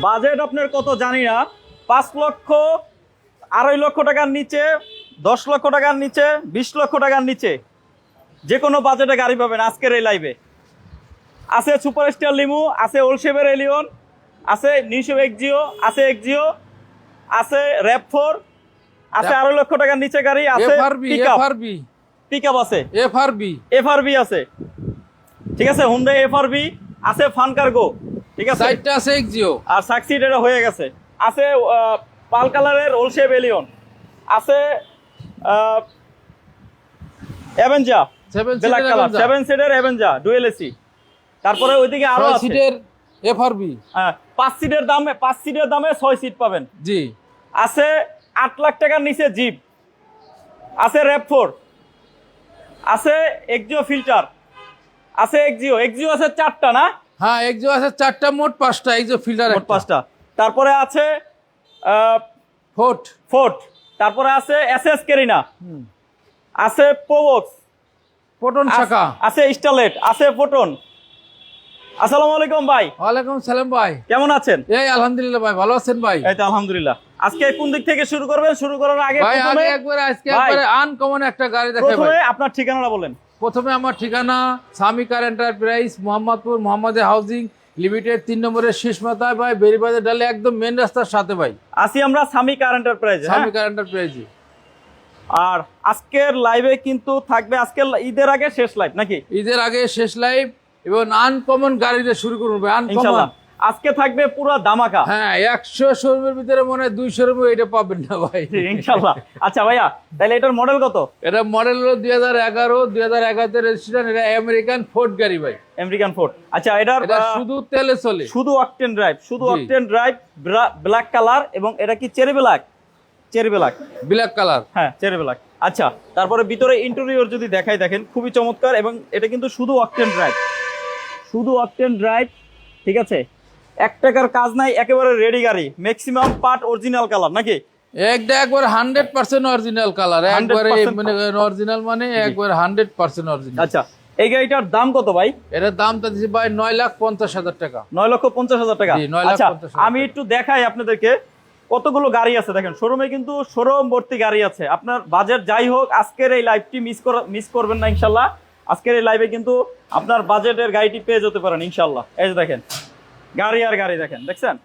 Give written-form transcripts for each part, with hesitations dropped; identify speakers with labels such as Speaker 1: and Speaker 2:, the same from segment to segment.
Speaker 1: Budget আপনার কত জানি না, 5 লক্ষ, 2.5 লক্ষ টাকার নিচে, 10 লক্ষ টাকার নিচে, 20 লক্ষ টাকার নিচে যে কোনো বাজেটে গাড়ি পাবেন আজকের এই লাইভে। আছে সুপার স্টার লিমু, আছে ওলশেভের এলিয়ন, আছে নিশো এক্সিও, আছে এক্সিও, আছে র্যাপ4, আছে 2.5 লক্ষ টাকার নিচে গাড়ি, আছে পিকআপ, আছে এফআরবি আছে, ঠিক আছে, হুন্ডাই এফআরবি আছে, ফান কার্গো, ঠিক আছে,
Speaker 2: সাইডটা আছে এক্সিও
Speaker 1: আর সাকসিড এটা হয়ে গেছে, আছে পাল কালারের ওলশেভ এলিয়ন, আছে অ্যাভেঞ্জা ব্ল্যাক কালার 7 সিটের অ্যাভেঞ্জা ডুয়েল এসি। তারপরে ওইদিকে আরো আছে
Speaker 2: সিটের এফআরবি,
Speaker 1: হ্যাঁ 5 সিটের দামে 6 সিট পাবেন।
Speaker 2: জি।
Speaker 1: আছে 8 লাখ টাকার নিচে জিপ, আছে র্যাপ4, আছে এক্সিও ফিল্টার, আছে এক্সিও আছে 4টা না?
Speaker 2: হ্যাঁ এক্সিও আছে 4টা, মোট 5টা এক্সিও ফিল্টার,
Speaker 1: মোট 5টা। তারপরে আছে ফোর্ট, তারপরে আছে এসএস কেরিনা, আছে প্রোবক্স,
Speaker 2: পটন শাখা,
Speaker 1: আছে স্টারলেট, আছে ফোটন। আসসালামু আলাইকুম ভাই।
Speaker 2: ওয়ালাইকুম সালাম ভাই,
Speaker 1: কেমন আছেন?
Speaker 2: এই আলহামদুলিল্লাহ ভাই, ভালো আছেন ভাই?
Speaker 1: এই তো আলহামদুলিল্লাহ। আজকে কোন দিক থেকে শুরু করবেন? শুরু করার আগে
Speaker 2: ভাই আগে একবারে আনকমন একটা গাড়ি দেখাই ভাই।
Speaker 1: প্রথমে আপনার ঠিকানাটা বলেন।
Speaker 2: প্রথমে আমার ঠিকানা স্বামী কার এন্টারপ্রাইজ, মোহাম্মদপুর, মোহাম্মদে হাউজিং লিমিটেড, 3 নম্বরের শেষ মাথায় ভাই, বেরিবাজার ডালে একদম মেন রাস্তার সাথে ভাই।
Speaker 1: আসি আমরা স্বামী কার এন্টারপ্রাইজে।
Speaker 2: স্বামী কার এন্টারপ্রাইজে।
Speaker 1: আর আজকের লাইভে কিন্তু থাকবে, আজকের ঈদের আগে শেষ লাইভ নাকি?
Speaker 2: ঈদের আগে শেষ লাইভ, এবং আনকমন গাড়িতে শুরু করবো ভাই, আনকমন।
Speaker 1: ইনশাআল্লাহ আজকে থাকবে পুরো ধামাকা।
Speaker 2: হ্যাঁ 100 শোরুমের ভিতরে মনে হয় 2 শোরুমে এটা পাবেন না ভাই,
Speaker 1: ইনশাআল্লাহ। আচ্ছা ভাইয়া, তাহলে এটার মডেল কত?
Speaker 2: এটা মডেল হলো 2011 তে রেজিস্ট্রেশন, এটা আমেরিকান ফোর্ড গাড়ি ভাই,
Speaker 1: আমেরিকান ফোর্ড। আচ্ছা এটা
Speaker 2: শুধু তেলে চলে,
Speaker 1: শুধু অকটেন ড্রাইভ, ব্ল্যাক কালার, এবং এটা কি চেরি ব্ল্যাক
Speaker 2: কালার,
Speaker 1: হ্যাঁ চেরি ব্ল্যাক। আচ্ছা তারপরে ভিতরে ইন্টেরিয়র যদি দেখাই, দেখেন খুবই চমৎকার, এবং এটা কিন্তু শুধু অকটেন ড্রাইভ, ঠিক আছে, 1 টাকার কাজ নাই, একেবারে রেডি গাড়ি, ম্যাক্সিমাম পার্ট অরিজিনাল কালার নাকি?
Speaker 2: একবার 100% অরিজিনাল কালার, একবারে মানে অরিজিনাল, মানে একবার 100% অরিজিনাল।
Speaker 1: আচ্ছা এই গাড়িটার দাম কত ভাই?
Speaker 2: এটার দামটা দিছি ভাই 9,50,000 টাকা।
Speaker 1: 9,50,000 টাকা। আচ্ছা আমি একটু দেখাই আপনাদেরকে কতগুলো গাড়ি আছে। দেখেন শোরুমে কিন্তু শোরুম ভর্তি গাড়ি আছে। আপনার বাজেট যাই হোক, আজকের এই লাইভটি মিস করবেন না ইনশাল্লাহ। আজকের এই লাইভে কিন্তু আপনার বাজেটের গাড়িটি পেয়ে যেতে পারেন ইনশাল্লাহ। এই যে দেখেন গাড়ি আর গাড়ি, দেখছেন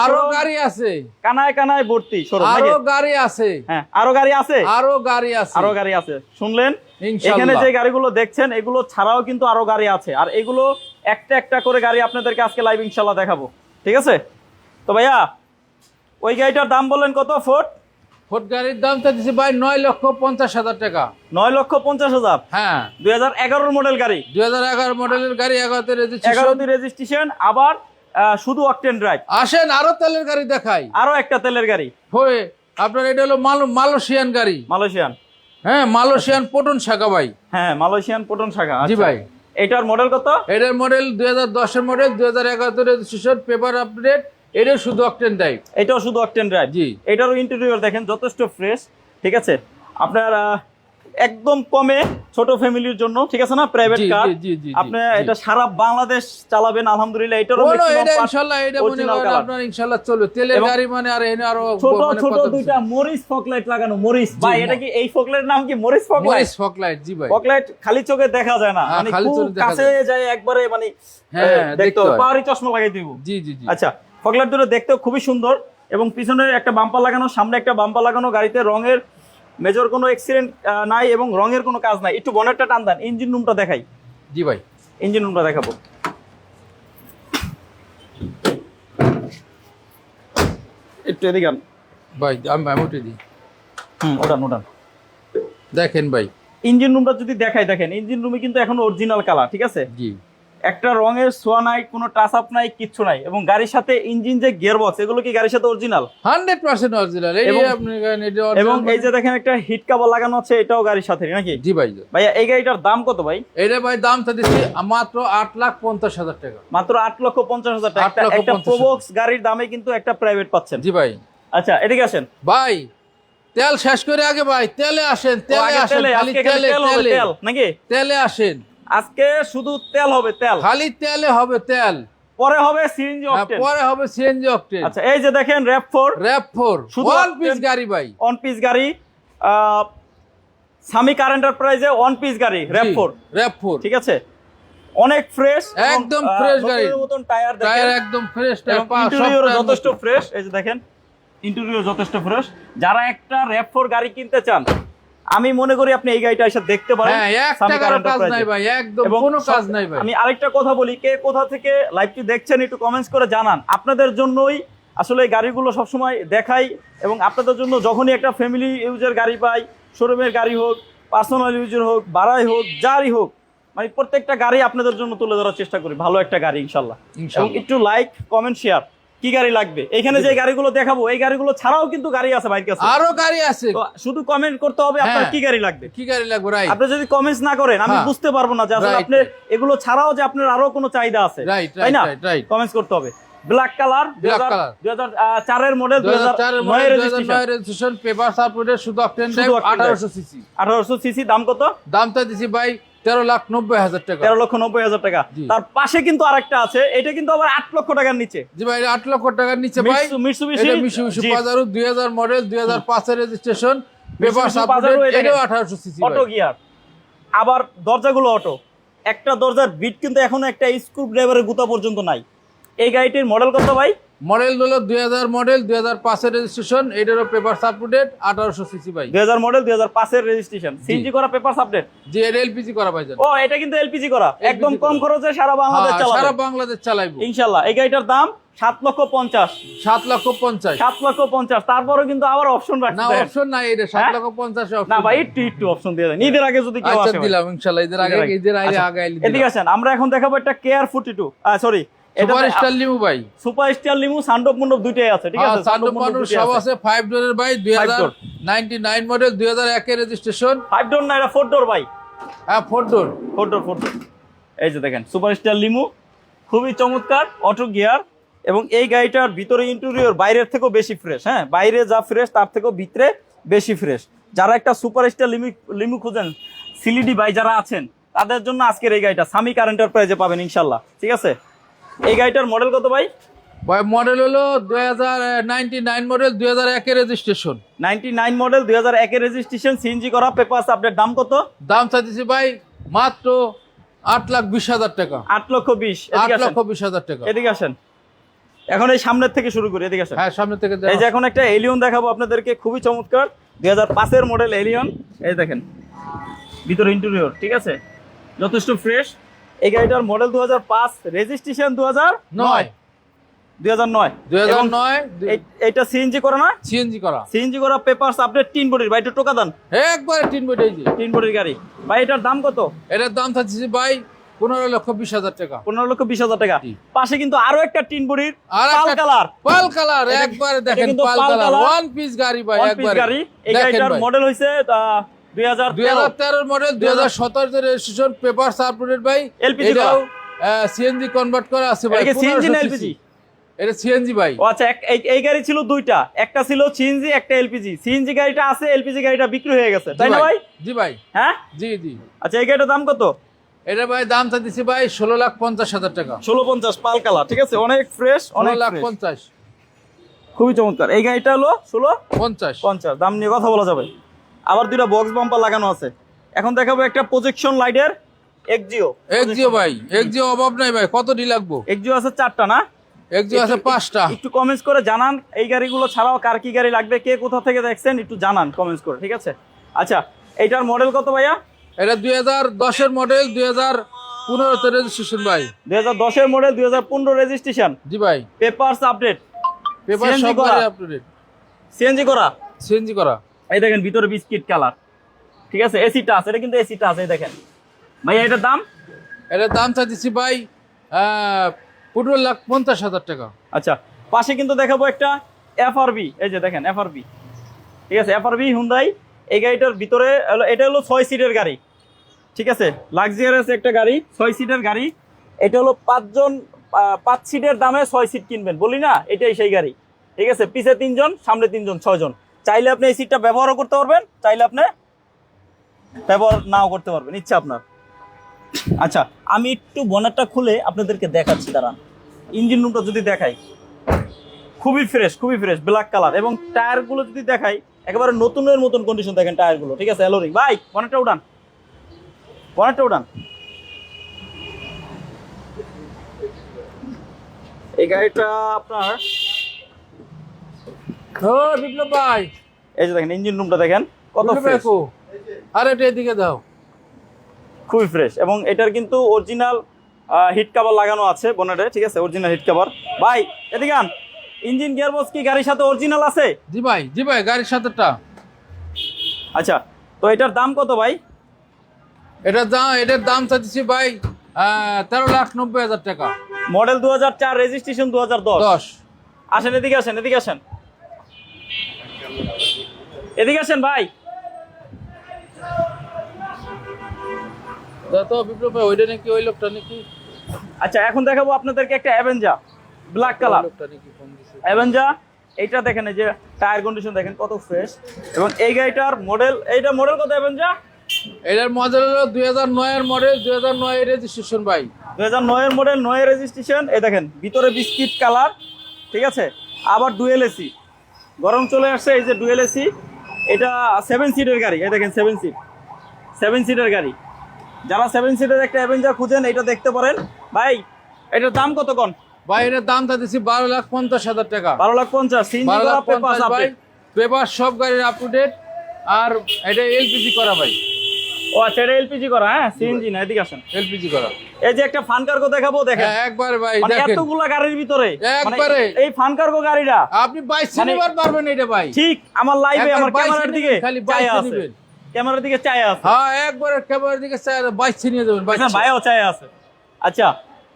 Speaker 2: আরো গাড়ি আছে,
Speaker 1: কানায় ভর্তি শোরুম,
Speaker 2: আরো গাড়ি আছে,
Speaker 1: হ্যাঁ আরো গাড়ি আছে। শুনলেন, এখানে যে গাড়িগুলো দেখছেন এগুলো ছাড়াও কিন্তু আরো গাড়ি আছে, আর এগুলো একটা একটা করে গাড়ি আপনাদেরকে আজকে লাইভ ইনশাল্লাহ দেখাবো, ঠিক আছে? তো ভাইয়া ওই গাড়িটার দাম বললেন কত? ফোর্ড
Speaker 2: গাড়ির দামটা দিছি ভাই 9,50,000 টাকা।
Speaker 1: 9,50,000?
Speaker 2: হ্যাঁ
Speaker 1: 2011 মডেল গাড়ি,
Speaker 2: 2011 মডেলের গাড়ি, 11তে
Speaker 1: রেজিস্ট্রেশন, আবার শুধু অকটেন ড্রাইভ।
Speaker 2: আসেন আরো তেলের গাড়ি দেখাই,
Speaker 1: আরো একটা তেলের গাড়ি
Speaker 2: হয়ে আপনার এটা হলো মালয়েশিয়ান গাড়ি, হ্যাঁ মালয়েশিয়ান পটন শাখা ভাই,
Speaker 1: হ্যাঁ মালয়েশিয়ান পটন শাখা।
Speaker 2: জি ভাই।
Speaker 1: এটার মডেল কত?
Speaker 2: এটার মডেল 2010 এর মডেল, 2011 তে রেজিস্ট্রেশন, পেপার আপডেট, এটা শুধু অকটেন ড্রাইভ।
Speaker 1: এটাও শুধু অকটেন ড্রাইভ।
Speaker 2: জি।
Speaker 1: এটারও ইন্টেরিয়র দেখেন যথেষ্ট ফ্রেশ, ঠিক আছে, আপনার একদম কমে ছোট ফ্যামিলির জন্য, ঠিক আছে না, প্রাইভেট কার, আপনি এটা সারা বাংলাদেশ চালাবেন আলহামদুলিল্লাহ। এটারও
Speaker 2: ইনশাআল্লাহ এটা মনে করেন আপনার ইনশাআল্লাহ চলবে, তেলের গাড়ি মানে। আর এনে আরো
Speaker 1: ছোট দুইটা মরিস ফকলাইট লাগানো। মরিস ভাই, এটা কি এই ফকলাইটের নাম কি? Morris
Speaker 2: fog light. জি ভাই,
Speaker 1: ফকলাইট খালি চোখে দেখা যায় না, মানে খুব কাছে যায় একবারে, মানে দেখতে পাওয়ারই চশমা লাগাই দিব।
Speaker 2: জি।
Speaker 1: আচ্ছা ফকলাইট দুটো দেখতেও খুবই সুন্দর, এবং পিছনে একটা বাম্পার লাগানো, সামনে একটা বাম্পার লাগানো। গাড়িতে রঙের মেজর কোনো অ্যাক্সিডেন্ট নাই, এবং রঙের কোনো কাজ নাই। একটু বনেটটা টান দেন, ইঞ্জিন রুমটা দেখাই।
Speaker 2: জি ভাই,
Speaker 1: ইঞ্জিন রুমটা দেখাবো। একটু এদিকে
Speaker 2: ভাই, আমি উঠে দিই।
Speaker 1: ওটান
Speaker 2: দেখেন ভাই,
Speaker 1: ইঞ্জিন রুমটা যদি দেখাই, দেখেন ইঞ্জিন রুমে কিন্তু এখন অরিজিনাল কালার, ঠিক আছে।
Speaker 2: জি।
Speaker 1: একটা রঙের ছোঁয়া নাই, কোনো টাচ আপ নাই, কিচ্ছু নাই। এবং গাড়ির সাথে ইঞ্জিন যে গিয়ার বক্স, এগুলো কি গাড়ির সাথে অরিজিনাল?
Speaker 2: 100% অরিজিনাল।
Speaker 1: এবং এই যে দেখেন একটা হিট কভার লাগানো আছে, এটাও গাড়ির সাথে নাকি?
Speaker 2: জি ভাই।
Speaker 1: ভাইয়া এই গাড়িটার দাম কত ভাই?
Speaker 2: এটা ভাই দামটা দিচ্ছি মাত্র 8,50,000 টাকা।
Speaker 1: মাত্র 8,50,000 টাকা। একটা প্রোবক্স গাড়ির দামে কিন্তু একটা প্রাইভেট পাচ্ছেন।
Speaker 2: জি ভাই।
Speaker 1: আচ্ছা এদিকে আসেন
Speaker 2: ভাই, তেল শেষ করে আগে ভাই তেলে আসেন,
Speaker 1: নাকি?
Speaker 2: তেলে আসেন,
Speaker 1: আজকে শুধু তেল হবে, তেল,
Speaker 2: খালি তেলে হবে তেল।
Speaker 1: পরে হবে সিএনজি অকটেন।
Speaker 2: পরে হবে সিএনজি অকটেন।
Speaker 1: আচ্ছা এই যে দেখেন র‍্যাপ4
Speaker 2: শুধু ওয়ান পিস গাড়ি ভাই,
Speaker 1: অন পিস গাড়ি, সামি কার এন্টারপ্রাইজে অন পিস গাড়ি র‍্যাপ4, ঠিক আছে, অনেক ফ্রেশ,
Speaker 2: একদম ফ্রেশ গাড়ি,
Speaker 1: মতন টায়ার দেখেন,
Speaker 2: টায়ার একদম ফ্রেশ, টায়ার
Speaker 1: ইন্টেরিয়র যথেষ্ট ফ্রেশ। এই যে দেখেন ইন্টেরিয়র যথেষ্ট ফ্রেশ। যারা একটা র‍্যাপ4 গাড়ি কিনতে চান, আমি মনে করি আপনি এই গাড়িটা এসে দেখতে পারেন।
Speaker 2: হ্যাঁ, এক টাকার কাজ নাই ভাই, একদম কোনো কাজ নাই ভাই।
Speaker 1: আমি আরেকটা কথা বলি, কে কোথা থেকে লাইভটি দেখছেন একটু কমেন্টস করে জানান। আপনাদের জন্যই আসলে এই গাড়িগুলো সবসময় দেখাই, এবং আপনাদের জন্য যখনই একটা ফ্যামিলি ইউজের গাড়ি পাই, শোরুমের গাড়ি হোক, পার্সোনাল ইউজের হোক, ভাড়াই হোক, যারই হোক, মানে প্রত্যেকটা গাড়ি আপনাদের জন্য তুলে ধরার চেষ্টা করি, ভালো একটা গাড়ি ইনশাল্লাহ। এবং একটু লাইক কমেন্ট শেয়ার, কি গাড়ি লাগবে, এখানে যে গাড়িগুলো দেখাবো এই গাড়িগুলো ছাড়াও কিন্তু গাড়ি আছে ভাইয়ের কাছে,
Speaker 2: আরো গাড়ি আছে।
Speaker 1: তো শুধু কমেন্ট করতে হবে আপনার কি গাড়ি লাগবে,
Speaker 2: কি গাড়ি লাগবে। রাইট,
Speaker 1: আপনি যদি কমেন্টস না করেন আমি বুঝতে পারবো না যে আসলে আপনি এগুলো ছাড়াও যে আপনার আরো কোনো চাহিদা আছে, তাই না? কমেন্টস করতে হবে। ব্ল্যাক কালার 2004 এর মডেল, 2009 এর
Speaker 2: রেজিস্ট্রেশন, পেপার সাপোর্টেড, শুধু অকটেন ড্রাইভ, 1800 সিসি।
Speaker 1: 1800 সিসি। দাম কত?
Speaker 2: দামটা দিছি ভাই 13,90,000 টাকা।
Speaker 1: 13,90,000 টাকা। তার পাশে কিন্তু আরেকটা আছে, এটা কিন্তু আবার 8 লক্ষ টাকার নিচে।
Speaker 2: জি ভাই, 8 লক্ষ টাকার নিচে ভাই। মিৎসুবিশি পাজারো 2000 মডেল, 2005 এর রেজিস্ট্রেশন, পেপার সাপোর্টেড, এটাও 1800 সিসি।
Speaker 1: অটো গিয়ার, আবার দরজাগুলো অটো। একটা দরজার বিট কিন্তু এখনো একটা স্ক্রু ড্রাইভারের গুতা পর্যন্ত নাই। এই গাড়িটির মডেল কত ভাই?
Speaker 2: মডেল হলো 2000 মডেল, 2005 এর রেজিস্ট্রেশন, এটারও পেপার সাপোর্টেড, 1800 সিসি ভাই।
Speaker 1: 2000 মডেল, 2005 এর রেজিস্ট্রেশন, সিএনজি করা, পেপার সাপোর্টেড।
Speaker 2: জি, এটা এলপিজি করা ভাই।
Speaker 1: ও, এটা কিন্তু এলপিজি করা, একদম কম খরচে সারা বাংলাদেশ চালাবে।
Speaker 2: সারা বাংলাদেশ চালাইবো
Speaker 1: ইনশাআল্লাহ। এই গাড়িটার দাম 7,50,000।
Speaker 2: 7,50,000।
Speaker 1: 7,50,000। তারপরেও কিন্তু আবার অপশন রাখছে
Speaker 2: না, অপশন নাই, এটা 7,50,000 অপশন
Speaker 1: না ভাই, একটু অপশন দিয়ে দেন। ঈদের আগে যদি কেউ আসে
Speaker 2: দিলাম ইনশাআল্লাহ, ঈদের আগে
Speaker 1: এদিকে আসেন। আমরা এখন দেখাবো একটা কেয়ার 42, সরি
Speaker 2: সুপার স্টার লিমু ভাই।
Speaker 1: সুপার স্টার লিমু, সানরুফ মন্ডপ দুইটাই আছে, ঠিক আছে?
Speaker 2: সানরুফ মন্ডপ সব আছে। 5 ডোরের ভাই, 2099 মডেল, 2001 এর রেজিস্ট্রেশন।
Speaker 1: 5 ডোর না, এটা 4 ডোর ভাই।
Speaker 2: হ্যাঁ, 4 ডোর।
Speaker 1: এই যে দেখেন সুপার স্টার লিমু, খুবই চমৎকার, অটো গিয়ার। এবং এই গাড়িটার ভিতরে ইন্টেরিয়র বাইরের থেকেও বেশি ফ্রেশ। হ্যাঁ, বাইরে যা ফ্রেশ তার থেকেও ভিতরে বেশি ফ্রেশ। যারা একটা সুপার স্টার লিমু খুঁজেন, সিলিডি ভাই যারা আছেন, তাদের জন্য আজকের এই গাড়িটা সামি কার এন্টারপ্রাইজে পাবেন ইনশাল্লাহ, ঠিক আছে? এই গাড়িটার মডেল কত ভাই?
Speaker 2: ভাই মডেল হলো 2099 মডেল, 2001 এর রেজিস্ট্রেশন।
Speaker 1: 99 মডেল, 2001 এর রেজিস্ট্রেশন, সিএনজি করা, পেপারস আপডেট। দাম কত?
Speaker 2: দাম চাইছি ভাই মাত্র 8,20,000 টাকা।
Speaker 1: 8,20,000।
Speaker 2: 8,20,000 টাকা।
Speaker 1: এদিকে আসেন, এখন এই সামনের থেকে শুরু করি, এদিকে আসেন।
Speaker 2: হ্যাঁ, সামনে থেকে।
Speaker 1: এই যে এখন একটা এলিয়ন দেখাবো আপনাদেরকে, খুবই চমৎকার, 2005 এর মডেল এলিয়ন। এই দেখেন ভিতরে ইন্টেরিয়র, ঠিক আছে, যথেষ্ট ফ্রেশ। এই গাড়িটার মডেল 2005, রেজিস্ট্রেশন 2009। 2009। এইটা সিএনজি করা না? সিএনজি করা, পেপারস আপডেট, 3 বডির ভাই। একটু টোকা দেন।
Speaker 2: একবারে 3 বডি। এই যে
Speaker 1: 3 বডির গাড়ি ভাই। এটার দাম কত?
Speaker 2: এটার দাম চাচ্ছি ভাই 15,20,000 টাকা।
Speaker 1: 15,20,000 টাকা। পাশে কিন্তু আরো একটা 3 বডির
Speaker 2: পাল কালার, একবারে দেখেন পাল কালার, ওয়ান পিস গাড়ি ভাই, একবারে
Speaker 1: গাড়ি। এই গাড়িটার মডেল হইছে
Speaker 2: 2013 মডেল, 2017 এর রেজিস্ট্রেশন, পেপার সাপোর্টেড ভাই।
Speaker 1: এলপিজি
Speaker 2: এটাও সিএনজি কনভার্ট করা আছে ভাই।
Speaker 1: এটা সিএনজি না এলপিজি?
Speaker 2: এটা সিএনজি ভাই।
Speaker 1: ও আচ্ছা, এই গাড়ি ছিল দুইটা, একটা ছিল সিএনজি, একটা এলপিজি। সিএনজি গাড়িটা আছে, এলপিজি গাড়িটা বিক্রি হয়ে গেছে, তাই না ভাই?
Speaker 2: জি ভাই।
Speaker 1: হ্যাঁ,
Speaker 2: জি।
Speaker 1: আচ্ছা, এই গাড়িটার দাম কত?
Speaker 2: এটা ভাই দাম চাইছি ভাই 16,50,000 টাকা।
Speaker 1: 16,50 পাল কালার, ঠিক আছে, অনেক ফ্রেশ, অনেক
Speaker 2: 16,50,000,
Speaker 1: খুবই চমৎকার। এই গাড়িটা হলো
Speaker 2: 16,50।
Speaker 1: দাম নিয়ে কথা বলা যাবে। আবার দুইটা বক্স বাম্পার লাগানো আছে। এখন দেখাবো একটা প্রজেকশন লাইটের এক্সিও
Speaker 2: ভাই। এক্সিও অভাব নাই ভাই, কত ডি লাগবো?
Speaker 1: এক্সিও আছে 4টা না?
Speaker 2: এক্সিও আছে 5টা।
Speaker 1: একটু কমেন্টস করে জানান এই গাড়িগুলো ছাড়াও কার কি গাড়ি লাগবে, কে কোথা থেকে দেখছেন একটু জানান কমেন্টস করে, ঠিক আছে? আচ্ছা, এইটার মডেল কত ভাইয়া?
Speaker 2: এটা 2010 এর মডেল, 2015 তে রেজিস্ট্রেশন ভাই।
Speaker 1: 2010 এর মডেল, 2015 রেজিস্ট্রেশন।
Speaker 2: জি ভাই।
Speaker 1: পেপারস আপডেট,
Speaker 2: পেপার সব গাড়ি আপডেট।
Speaker 1: সিএনজি করা। এই দেখেন ভিতরে বিস্কিট কালার, ঠিক আছে, এসিটা আছে, এটা কিন্তু এসিটা আছে। এই দেখেন ভাই, এটার দাম
Speaker 2: চাইছি ভাই 15,50,000 টাকা।
Speaker 1: আচ্ছা, পাশে কিন্তু দেখাবো একটা এফআরবি। এই যে দেখেন এফআরবি, ঠিক আছে, এফআরবি হুন্ডাই। এই গাড়িটার ভিতরে এটা হলো 6 সিটের গাড়ি, ঠিক আছে, লাক্সারিয়াস একটা গাড়ি, 6 সিটের গাড়ি। এটা হলো 5 সিটের দামে 6 সিট কিনবেন, বলি না, এটাই সেই গাড়ি, ঠিক আছে। পিছে 3 জন, সামনে 3 জন, 6 জন। চাইলে আপনি এই সিটটা ব্যবহারও করতে পারবেন, চাইলে আপনি ব্যবহার নাও করতে পারবেন, ইচ্ছা আপনার। আচ্ছা, আমি একটু বনেটটা খুলে আপনাদেরকে দেখাচ্ছি, দাঁড়ান। ইঞ্জিন রুমটা যদি দেখাই, খুবই ফ্রেশ ব্ল্যাক কালার। এবং টায়ারগুলো যদি দেখাই, একেবারে নতুনের মতন কন্ডিশন দেখেন টায়ারগুলো, ঠিক আছে। অ্যালোরিং ভাই, বনেটটা উঠান। এই গাড়িটা আপনার,
Speaker 2: ও বিপ্লব ভাই,
Speaker 1: এই যে দেখেন ইঞ্জিন রুমটা দেখেন কত
Speaker 2: বিপ্লব ভাই
Speaker 1: ফ্রেশ,
Speaker 2: কো? আরে এটা এদিকে দাও।
Speaker 1: খুবই ফ্রেশ। এবং এটার কিন্তু অরিজিনাল হিট কভার লাগানো আছে বনেটে, ঠিক আছে, অরিজিনাল হিট কভার। ভাই এদিকে আন, ইঞ্জিন গিয়ারবক্স কি গাড়ির সাথে অরিজিনাল আছে?
Speaker 2: জি ভাই গাড়ির সাথেটা।
Speaker 1: আচ্ছা, তো এটার দাম কত ভাই?
Speaker 2: এটার দাম চাচ্ছি ভাই 13,90,000 টাকা।
Speaker 1: Model 2004, registration 2010।
Speaker 2: 10।
Speaker 1: আসেন এদিকে আসেন ভাই।
Speaker 2: তো বিপ্লব ভাই ওইটা নাকি ওই লোকটা নাকি?
Speaker 1: আচ্ছা, এখন দেখাবো আপনাদেরকে একটা অ্যাভেঞ্জা ব্ল্যাক কালার।
Speaker 2: লোকটা নাকি ফোন দিছে?
Speaker 1: অ্যাভেঞ্জা, এইটা দেখেন, এই যে টায়ার কন্ডিশন দেখেন কত ফ্রেশ। এবং এই গাড়িটার মডেল, এইটার মডেল কত অ্যাভেঞ্জা?
Speaker 2: এটার মডেল হলো 2009 এর মডেল, 2009 এর রেজিস্ট্রেশন ভাই।
Speaker 1: 2009 এর মডেল, 9 এর রেজিস্ট্রেশন। এই দেখেন ভিতরে বিস্কিট কালার, ঠিক আছে। আবার ডুয়েল এসি, গরম চলে আসছে। এই যে ডুয়েল এসি, এটা 7 সিটের গাড়ি। এই দেখেন 7 সিটের গাড়ি। যারা 7 সিটের একটা অ্যাভেঞ্জার খুঁজেন, এটা দেখতে পারেন। ভাই এটার দাম কত কোন?
Speaker 2: ভাই এটার দাম চাচ্ছি 12,50,000 টাকা।
Speaker 1: 12,50,000। সিএনজি করা, পেপারস
Speaker 2: 12,50,000 ভাই।
Speaker 1: আপডেট।
Speaker 2: পেপার সব গাড়ির আপ টু ডেট। আর এটা এলপিজি করা ভাই।
Speaker 1: ও আচ্ছা, এটা এলপিজি করা, হ্যাঁ সিএনজি না। এদিকে আসেন,
Speaker 2: এলপিজি করা।
Speaker 1: এই যে একটা ফান কার্গো দেখাবো, দেখেন।
Speaker 2: হ্যাঁ একবারে ভাই
Speaker 1: মানে
Speaker 2: দেখেন।
Speaker 1: এতগুলা গাড়ির ভিতরে
Speaker 2: একবারে।
Speaker 1: এই ফান কার্গো গাড়িটা
Speaker 2: আপনি 22 সিনেমার পারবেন এটা ভাই।
Speaker 1: ঠিক আমার লাইভে,
Speaker 2: একবার
Speaker 1: আমার
Speaker 2: 22
Speaker 1: ক্যামেরার দিকে
Speaker 2: খালি
Speaker 1: চায়া
Speaker 2: 22
Speaker 1: আছে,
Speaker 2: নিবেন।
Speaker 1: ক্যামেরার দিকে চায়া আছে।
Speaker 2: হ্যাঁ একবারে ক্যামেরার দিকে 22 নিয়ে যাবেন।
Speaker 1: আচ্ছা, ভাইও চায়া আছে। আচ্ছা,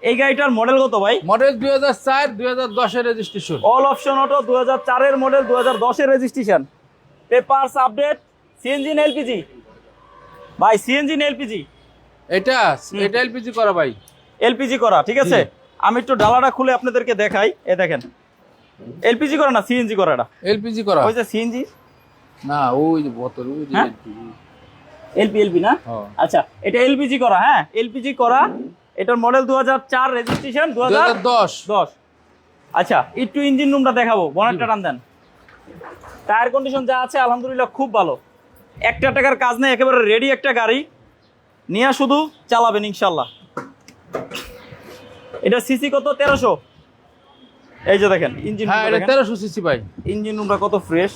Speaker 1: এই গাড়িটার মডেল কত ভাই?
Speaker 2: মডেল 2004, 2010 এর রেজিস্ট্রেশন।
Speaker 1: অল অপশন অটো, 2004 এর মডেল, 2010 এর রেজিস্ট্রেশন, পেপারস আপডেট। সিএনজি না এলপিজি ভাই? সিএনজি না এলপিজি?
Speaker 2: এটা এলপিজি করা ভাই।
Speaker 1: এলপিজি করা, ঠিক আছে। আমি একটু ডালাটা খুলে আপনাদেরকে দেখাই। এ দেখেন, এলপিজি করা না সিএনজি করা? এটা
Speaker 2: এলপিজি করা।
Speaker 1: ওই যে সিএনজি
Speaker 2: না, ওই যে বোতল, ওই যে
Speaker 1: হ্যাঁ? এলপি না?
Speaker 2: হ্যাঁ।
Speaker 1: আচ্ছা, এটা এলপিজি করা, হ্যাঁ এলপিজি করা। এটার মডেল 2004, রেজিস্ট্রেশন 2010। আচ্ছা, একটু ইঞ্জিন রুমটা দেখাবো, বনেটটা টান দেন। টায়ার কন্ডিশন যা আছে আলহামদুলিল্লাহ খুব ভালো। একটা টাকার কাজ নেই, একেবারে রেডি একটা গাড়ি নিয়ে শুধু চালাবেন ইনশাল্লাহ। এটা সিসি কত? 1300। এই যে দেখেন ইঞ্জিন,
Speaker 2: হ্যাঁ এটা 1300 সিসি ভাই।
Speaker 1: ইঞ্জিন রুমটা কত ফ্রেশ।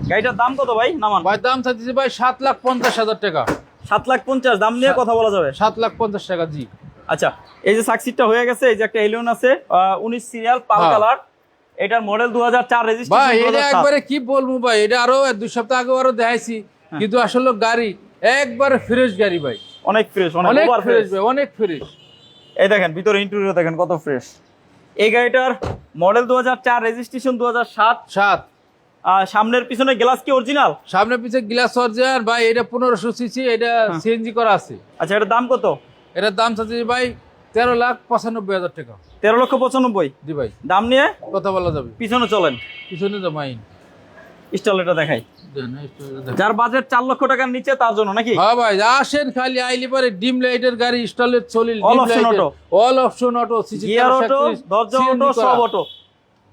Speaker 1: গাড়িটার দাম কত ভাই? নামান
Speaker 2: ভাই দাম চাইছি ভাই 7,50,000 টাকা।
Speaker 1: 7,50,000 দাম নিয়ে কথা বলা যাবে।
Speaker 2: 7,50,000 টাকা জি।
Speaker 1: আচ্ছা, এই যে সাকসিটটা হয়ে গেছে। এই যে একটা এলিয়ন আছে, 19 সিরিয়াল, পাল
Speaker 2: হ্যাঁ।
Speaker 1: কালার। এটার মডেল 2004,
Speaker 2: ভাই
Speaker 1: রেজিস্ট্রেশন
Speaker 2: এটা
Speaker 1: 2007।
Speaker 2: একবারে কি বলবো ভাই, এটা আরো 2 সপ্তাহ আগে আরো দেখাইছি, কিন্তু আসলে গাড়ি একবারে ফ্রেশ গাড়ি ভাই।
Speaker 1: অনেক ফ্রেশ,
Speaker 2: অনেক
Speaker 1: ওভার
Speaker 2: ফ্রেশ ভাই, অনেক ফ্রেশ।
Speaker 1: এই দেখেন ভিতরে ইন্টেরিয়র দেখেন কত ফ্রেশ। এই গাড়িটার মডেল 2004, রেজিস্ট্রেশন 2007।
Speaker 2: 7।
Speaker 1: সামনের পিছনে গ্লাস কি অরিজিনাল?
Speaker 2: সামনে পিছে গ্লাস অরিজিনাল ভাই। এটা 1500 সিসি, এটা সিএনজি করা আছে।
Speaker 1: আচ্ছা, এটার দাম কত?
Speaker 2: এটার দাম চাচ্ছি ভাই 13,95,000 টাকা।
Speaker 1: 13,95,000
Speaker 2: জি ভাই,
Speaker 1: দাম নিয়ে
Speaker 2: কথা বলা যাবে।
Speaker 1: পিছনে চলেন,
Speaker 2: পিছনে তো মাইন
Speaker 1: স্টল এটা দেখাই। যার বাজেট 4 লক্ষ টাকার নিচে তার জন্য নাকি?
Speaker 2: হ্যাঁ ভাই, আসেন খালি আইলি পরে ডিম লাইটের গাড়ি ইনস্টলের চলিল।
Speaker 1: All option auto।
Speaker 2: All option auto, CC
Speaker 1: gear auto, দরজা অটো, সব অটো।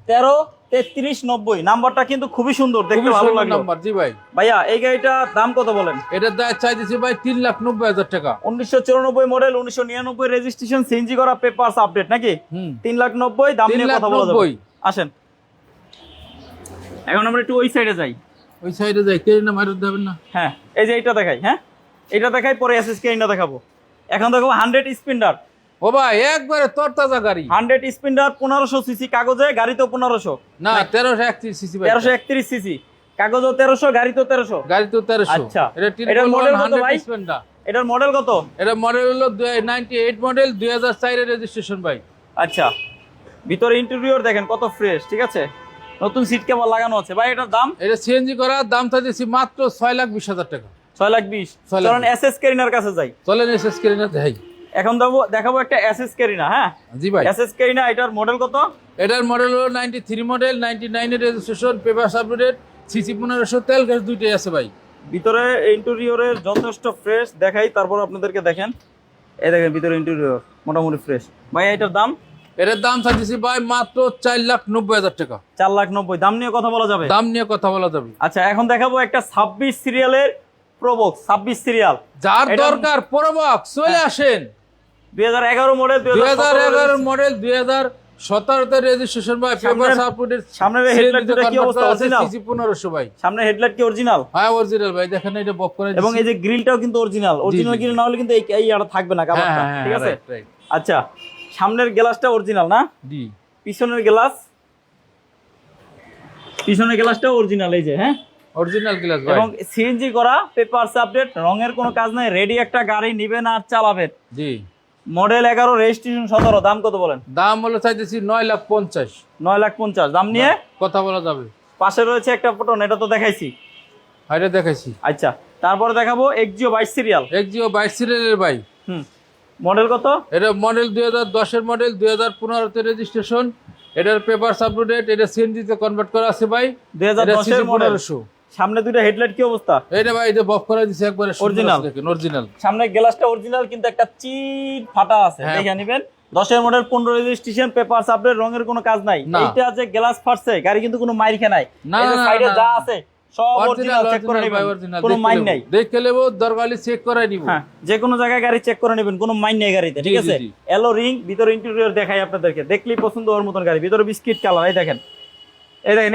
Speaker 1: 13,33,90 নাম্বারটা কিন্তু খুবই সুন্দর, দেখতে ভালো লাগলো।
Speaker 2: নাম্বার জি ভাই।
Speaker 1: ভাইয়া এই গাড়িটা দাম কত বলেন?
Speaker 2: এটার দাম চাইতেছি ভাই 3,90,000 টাকা।
Speaker 1: 1994 মডেল, 1999 রেজিস্ট্রেশন, সিএনজি করা, পেপারস আপডেট নাকি? 3,90,000 দাম নিয়ে কথা বলা যাবে।
Speaker 2: 3,90,000
Speaker 1: আসেন, এখন আমরা একটু ওই সাইডে যাই।
Speaker 2: ওই সাইডে যাই, কে না মারুত দেবেন না?
Speaker 1: হ্যাঁ, এই যে এটা দেখাই। হ্যাঁ, এটা দেখাই, পরে এসএসকে এটা দেখাবো। এখন দেখাবো 100 স্পিন্ডার।
Speaker 2: ও ভাই একবারে তরতাজা গাড়ি।
Speaker 1: 100 স্পিন্ডার, 1500 সিসি, কাগজে গাড়ি তো 1500
Speaker 2: না 1331 সিসি ভাই।
Speaker 1: 1331 সিসি, কাগজও 1300, গাড়ি তো 1300।
Speaker 2: গাড়ি তো 1300।
Speaker 1: আচ্ছা,
Speaker 2: এটা
Speaker 1: এটার মডেল কত ভাই?
Speaker 2: স্প্লেন্ডার।
Speaker 1: এটার মডেল কত?
Speaker 2: এটা মডেল হলো 98 মডেল, 2004 এর রেজিস্ট্রেশন ভাই।
Speaker 1: আচ্ছা, ভিতরে ইন্টেরিয়র দেখেন কত ফ্রেশ, ঠিক আছে। নতুন সিট কেবল লাগানো আছে। ভাই এটার দাম?
Speaker 2: এটা সিএনজি করা, দাম চাইছি মাত্র 6,20,000 টাকা।
Speaker 1: 6,20,000।
Speaker 2: 6,20,000
Speaker 1: চলেন এসএস কেরিনার কাছে যাই।
Speaker 2: চলেন এসএস কেরিনা দেখাই।
Speaker 1: এখন দেখাবো একটা এসএস কেরিনা। হ্যাঁ
Speaker 2: জি ভাই।
Speaker 1: এসএস কেরিনা, এটার মডেল কত?
Speaker 2: এটার মডেল হলো 93 মডেল, 99 এর রেজিস্ট্রেশন, পেপার আপডেট, সিসি 1500, তেল গ্যাস দুইটাই আছে ভাই।
Speaker 1: ভিতরে ইন্টেরিয়রের যথেষ্ট ফ্রেশ দেখাই, তারপর আপনাদেরকে দেখেন। এই দেখেন ভিতরে ইন্টেরিয়র মোটামুটি ফ্রেশ। ভাই এটার দাম?
Speaker 2: এটার দাম চাইতেছি ভাই মাত্র 4,90,000 টাকা।
Speaker 1: 4,90,000 দাম নিয়ে কথা বলা যাবে?
Speaker 2: দাম নিয়ে কথা বলা যাবে।
Speaker 1: আচ্ছা এখন দেখাবো একটা 26 সিরিয়ালের প্রোবক্স, 26 সিরিয়াল
Speaker 2: যার
Speaker 1: এটা-
Speaker 2: দরকার প্রোবক্স চলে আসেন।
Speaker 1: 2011 মডেল,
Speaker 2: 2011 মডেল, 2017 তে রেজিস্ট্রেশন ভাই। Paper supported.
Speaker 1: সামনের হেডলাইট দুটো কি অবস্থা? অরিজিনাল?
Speaker 2: সিসি 1500 ভাই।
Speaker 1: সামনের হেডলাইট কি অরিজিনাল?
Speaker 2: হ্যাঁ অরিজিনাল ভাই, দেখেন এটা বক করে
Speaker 1: এবং
Speaker 2: দিছি।
Speaker 1: এই যে গ্রিলটাও কিন্তু অরিজিনাল। অরিজিনাল গ্রিল না হলে কিন্তু এই আর থাকবে না কাভারটা,
Speaker 2: হ্যাঁ,
Speaker 1: ঠিক আছে?
Speaker 2: right, right।
Speaker 1: আচ্ছা সামনের গ্লাসটা অরিজিনাল না?
Speaker 2: জি।
Speaker 1: পিছনের গ্লাসটাও অরিজিনাল, এই যে হ্যাঁ
Speaker 2: অরিজিনাল গ্লাস ভাই।
Speaker 1: এবং সিএনজি করা, পেপারস আপডেট, রঙের কোনো কাজ নাই, রেডি একটা গাড়ি নিবেন আর চালাবেন।
Speaker 2: জি।
Speaker 1: মডেল 11, রেজিস্ট্রেশন 17, দাম কত বলেন?
Speaker 2: দাম হলো চাইতেছি 9,50,000।
Speaker 1: 9,50,000 দাম নিয়ে
Speaker 2: কথা বলা যাবে।
Speaker 1: পাশে রয়েছে একটা ফোটন, এটা তো দেখাইছি।
Speaker 2: এটা দেখাইছি।
Speaker 1: আচ্ছা তারপরে দেখাবো এক্সিও 22 সিরিয়াল।
Speaker 2: এক্সিও 22 সিরিয়ালের ভাই।
Speaker 1: মডেল কত?
Speaker 2: এটা মডেল 2010 এর মডেল, 2015 তে রেজিস্ট্রেশন। এটার পেপার আপডেট, এটা সিএনজি তে কনভার্ট করা আছে ভাই।
Speaker 1: 2010 এর মডেল। সামনে দুইটা হেডলাইট কি অবস্থা?
Speaker 2: এটা ভাই এটা বক করে দিছে একবারে
Speaker 1: Original?
Speaker 2: দেখেন অরিজিনাল।
Speaker 1: সামনের গ্লাসটা অরিজিনাল কিন্তু একটা চিট ফাটা আছে,
Speaker 2: হ্যাঁ।
Speaker 1: দেখে নেবেন। 10 এর মডেল, 15 রেজিস্ট্রেশন, পেপারস আপডেট, রঙের কোনো কাজ নাই।
Speaker 2: না।
Speaker 1: এইটা যে গ্লাস ফাটছে, গাড়ি কিন্তু কোনো মাইর খেয়ে নাই।
Speaker 2: না,
Speaker 1: এই যে
Speaker 2: না,
Speaker 1: সাইডে
Speaker 2: না,
Speaker 1: যা
Speaker 2: না।
Speaker 1: আছে সব অরিজিনাল, চেক করে নেবেন, কোনো মাইন নাই।
Speaker 2: দেখে নেবো, দরকার চেক করে নিব।
Speaker 1: হ্যাঁ যে কোনো জায়গায় গাড়ি চেক করে নেবেন, কোনো মাইন নেই গাড়িতে, ঠিক
Speaker 2: জি,
Speaker 1: আছে?
Speaker 2: জি।
Speaker 1: এলো রিং, ভিতরে ইন্টেরিয়র দেখাই আপনাদেরকে, দেখলেই পছন্দ হওয়ার মতন গাড়ি। ভিতরে বিস্কিট কালার, এই দেখেন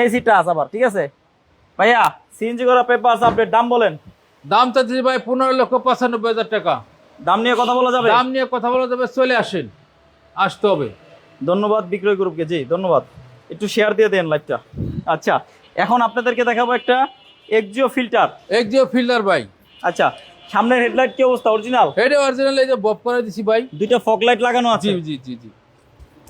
Speaker 1: এসি টাচ আবার, ঠিক আছে ভাইয়া? সিএনজি করা, পেপারস আপডেট, দাম বলেন?
Speaker 2: দাম চাচ্ছি ভাই 15,95,000 টাকা।
Speaker 1: দাম নিয়ে কথা বলা যাবে?
Speaker 2: দাম নিয়ে কথা বলা যাবে, চলে আসেন, আসতে হবে।
Speaker 1: ধন্যবাদ বিক্রয় গ্রুপকে, জি ধন্যবাদ। একটু শেয়ার দিয়ে দেন লাইভটা। আচ্ছা এখন আপনাদেরকে দেখাবো একটা এক্সিও ফিল্টার।
Speaker 2: এক্সিও ফিল্টার ভাই।
Speaker 1: আচ্ছা সামনের হেডলাইট কি অবস্থা? অরিজিনাল?
Speaker 2: এটা অরিজিনাল, এই যে বক করে দিছি ভাই।
Speaker 1: দুইটা ফগ লাইট লাগানো আছে,
Speaker 2: জি জি জি জি।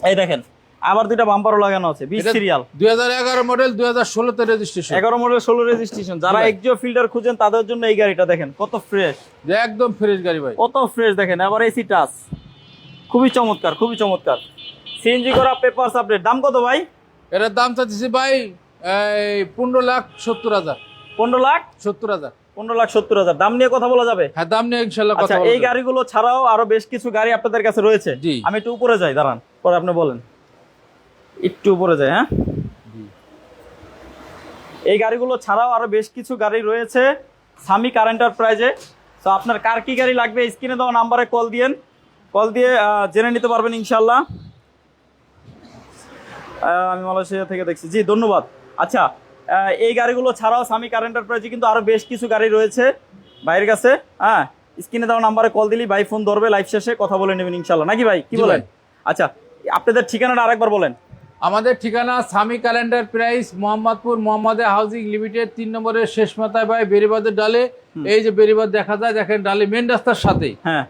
Speaker 1: এই দেখেন। আবার দুইটা বাম্পারও লাগানো আছে, 20
Speaker 2: এটা
Speaker 1: সিরিয়াল।
Speaker 2: 2011 মডেল, 2016 তে রেজিস্ট্রেশন।
Speaker 1: 11 model, 16 registration. যারা
Speaker 2: জি ভাই।
Speaker 1: এক্সিও ফিল্টার খুঁজেন তাদের জন্য এই গাড়িটা দেখেন, কত ফ্রেশ,
Speaker 2: যে একদম ফ্রেশ গাড়ি ভাই।
Speaker 1: কত ফ্রেশ দেখেন। আবার এসি টাচ, খুবই চমৎকার, খুবই চমৎকার। সিএনজি করা, পেপারস আপডেট, দাম কত ভাই?
Speaker 2: এটার দাম চাচ্ছি ভাই এই 15,70,000।
Speaker 1: 15,70,000।
Speaker 2: 70,000।
Speaker 1: 15,70,000 দাম নিয়ে কথা বলা যাবে?
Speaker 2: হ্যাঁ দাম নিয়ে ইনশাআল্লাহ কথা
Speaker 1: আচ্ছা
Speaker 2: বলা
Speaker 1: এই
Speaker 2: যাবে।
Speaker 1: গাড়িগুলো ছাড়াও আরো বেশ কিছু গাড়ি আপনাদের কাছে রয়েছে।
Speaker 2: জি।
Speaker 1: আমি একটু উপরে যাই, দাঁড়ান, পরে আপনি বলেন। একটু উপরে যাই, হ্যাঁ।
Speaker 2: জি।
Speaker 1: এই গাড়িগুলো ছাড়াও আরো বেশ কিছু গাড়ি রয়েছে সামি কার এন্টারপ্রাইজে। তো আপনার কার কি গাড়ি লাগবে স্ক্রিনে দেওয়া নাম্বারে কল দিয়ে জেনে নিতে পারবেন ইনশাল্লাহ। আমি মালয়েশিয়া থেকে দেখছি, জি ধন্যবাদ। আচ্ছা এই গাড়িগুলো ছাড়াও সামি কার এন্টারপ্রাইজে কিন্তু আরো বেশ কিছু গাড়ি রয়েছে ভাইয়ের কাছে। হ্যাঁ স্ক্রিনে দেওয়া নাম্বারে কল দিলেই ভাই ফোন ধরবে, লাইভ শেষে কথা বলে নেবেন ইনশাল্লাহ, নাকি ভাই কি
Speaker 2: জি
Speaker 1: বলেন?
Speaker 2: ভাই।
Speaker 1: আচ্ছা আপনাদের ঠিকানাটা আরেকবার বলেন।
Speaker 2: আমাদের ঠিকানা সামি ক্যালেন্ডার প্রাইস, মোহাম্মদপুর, মোহাম্মদে হাউজিং লিমিটেড, 3 নম্বরের শেষ মাথায় ভাই, বেরিবাদের ডালে। এই যে বেরিবাদ দেখা যায়, দেখেন ডালে মেন রাস্তার সাথে।
Speaker 1: হ্যাঁ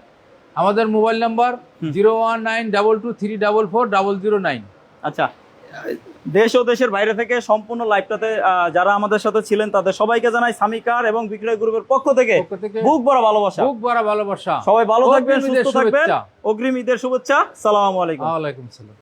Speaker 2: আমাদের মোবাইল নাম্বার 01922344009।
Speaker 1: আচ্ছা দেশ ও দেশের বাইরে থেকে সম্পূর্ণ লাইভটাতে যারা আমাদের সাথে ছিলেন তাদের সবাইকে জানাই সামি কার এবং বিক্রয় গ্রুপের পক্ষ থেকে বুক ভরা ভালোবাসা।
Speaker 2: বুক ভরা ভালোবাসা।
Speaker 1: সবাই ভালো থাকবেন,
Speaker 2: অগ্রিম ঈদের
Speaker 1: সুস্থ থাকবেন।
Speaker 2: শুভেচ্ছা।
Speaker 1: অগ্রিম ঈদের শুভেচ্ছা। সালামু আলাইকুম।
Speaker 2: ওয়ালাইকুম সালাম।